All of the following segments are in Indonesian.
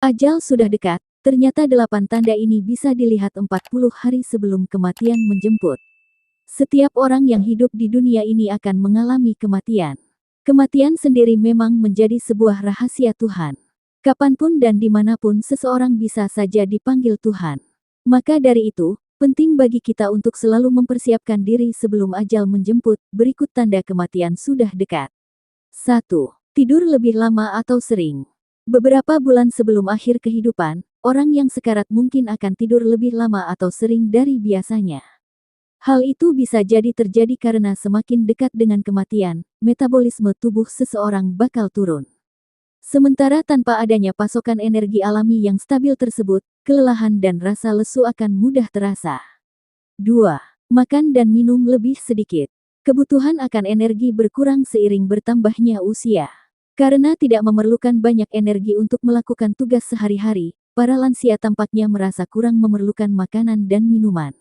Ajal sudah dekat, ternyata 8 tanda ini bisa dilihat 40 hari sebelum kematian menjemput. Setiap orang yang hidup di dunia ini akan mengalami kematian. Kematian sendiri memang menjadi sebuah rahasia Tuhan. Kapanpun dan dimanapun seseorang bisa saja dipanggil Tuhan. Maka dari itu, penting bagi kita untuk selalu mempersiapkan diri sebelum ajal menjemput. Berikut tanda kematian sudah dekat. 1. Tidur lebih lama atau sering. Beberapa bulan sebelum akhir kehidupan, orang yang sekarat mungkin akan tidur lebih lama atau sering dari biasanya. Hal itu bisa jadi terjadi karena semakin dekat dengan kematian, metabolisme tubuh seseorang bakal turun. Sementara tanpa adanya pasokan energi alami yang stabil tersebut, kelelahan dan rasa lesu akan mudah terasa. 2. Makan dan minum lebih sedikit. Kebutuhan akan energi berkurang seiring bertambahnya usia. Karena tidak memerlukan banyak energi untuk melakukan tugas sehari-hari, para lansia tampaknya merasa kurang memerlukan makanan dan minuman.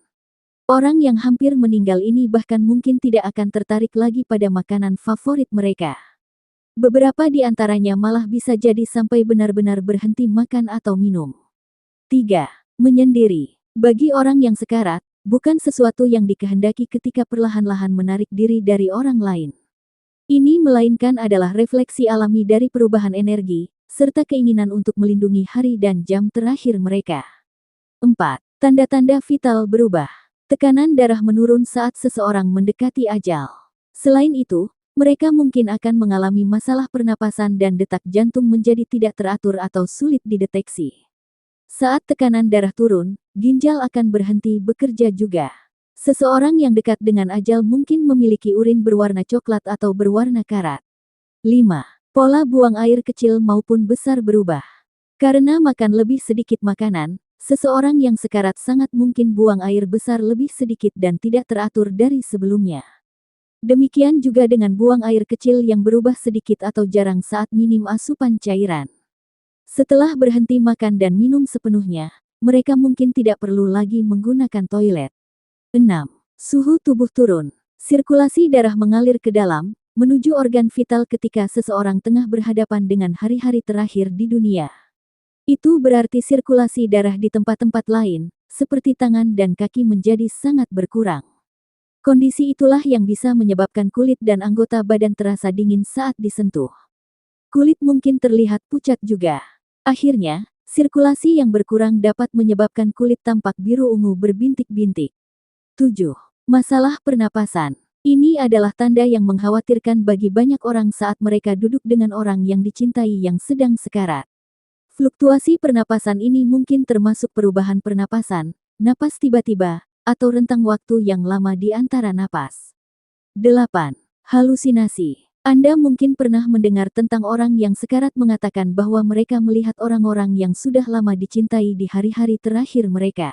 Orang yang hampir meninggal ini bahkan mungkin tidak akan tertarik lagi pada makanan favorit mereka. Beberapa di antaranya malah bisa jadi sampai benar-benar berhenti makan atau minum. 3. Menyendiri. Bagi orang yang sekarat, bukan sesuatu yang dikehendaki ketika perlahan-lahan menarik diri dari orang lain. Ini melainkan adalah refleksi alami dari perubahan energi, serta keinginan untuk melindungi hari dan jam terakhir mereka. 4. Tanda-tanda vital berubah. Tekanan darah menurun saat seseorang mendekati ajal. Selain itu, mereka mungkin akan mengalami masalah pernapasan dan detak jantung menjadi tidak teratur atau sulit dideteksi. Saat tekanan darah turun, ginjal akan berhenti bekerja juga. Seseorang yang dekat dengan ajal mungkin memiliki urin berwarna coklat atau berwarna karat. 5. Pola buang air kecil maupun besar berubah. Karena makan lebih sedikit makanan, seseorang yang sekarat sangat mungkin buang air besar lebih sedikit dan tidak teratur dari sebelumnya. Demikian juga dengan buang air kecil yang berubah sedikit atau jarang saat minim asupan cairan. Setelah berhenti makan dan minum sepenuhnya, mereka mungkin tidak perlu lagi menggunakan toilet. 6. Suhu tubuh turun. Sirkulasi darah mengalir ke dalam, menuju organ vital ketika seseorang tengah berhadapan dengan hari-hari terakhir di dunia. Itu berarti sirkulasi darah di tempat-tempat lain, seperti tangan dan kaki menjadi sangat berkurang. Kondisi itulah yang bisa menyebabkan kulit dan anggota badan terasa dingin saat disentuh. Kulit mungkin terlihat pucat juga. Akhirnya, sirkulasi yang berkurang dapat menyebabkan kulit tampak biru ungu berbintik-bintik. 7. Masalah pernapasan. Ini adalah tanda yang mengkhawatirkan bagi banyak orang saat mereka duduk dengan orang yang dicintai yang sedang sekarat. Fluktuasi pernapasan ini mungkin termasuk perubahan pernapasan, napas tiba-tiba, atau rentang waktu yang lama di antara napas. 8. Halusinasi. Anda mungkin pernah mendengar tentang orang yang sekarat mengatakan bahwa mereka melihat orang-orang yang sudah lama dicintai di hari-hari terakhir mereka.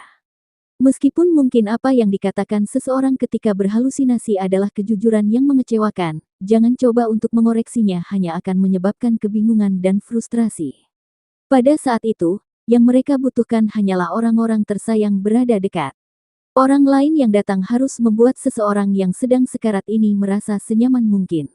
Meskipun mungkin apa yang dikatakan seseorang ketika berhalusinasi adalah kejujuran yang mengecewakan, jangan coba untuk mengoreksinya, hanya akan menyebabkan kebingungan dan frustrasi. Pada saat itu, yang mereka butuhkan hanyalah orang-orang tersayang berada dekat. Orang lain yang datang harus membuat seseorang yang sedang sekarat ini merasa senyaman mungkin.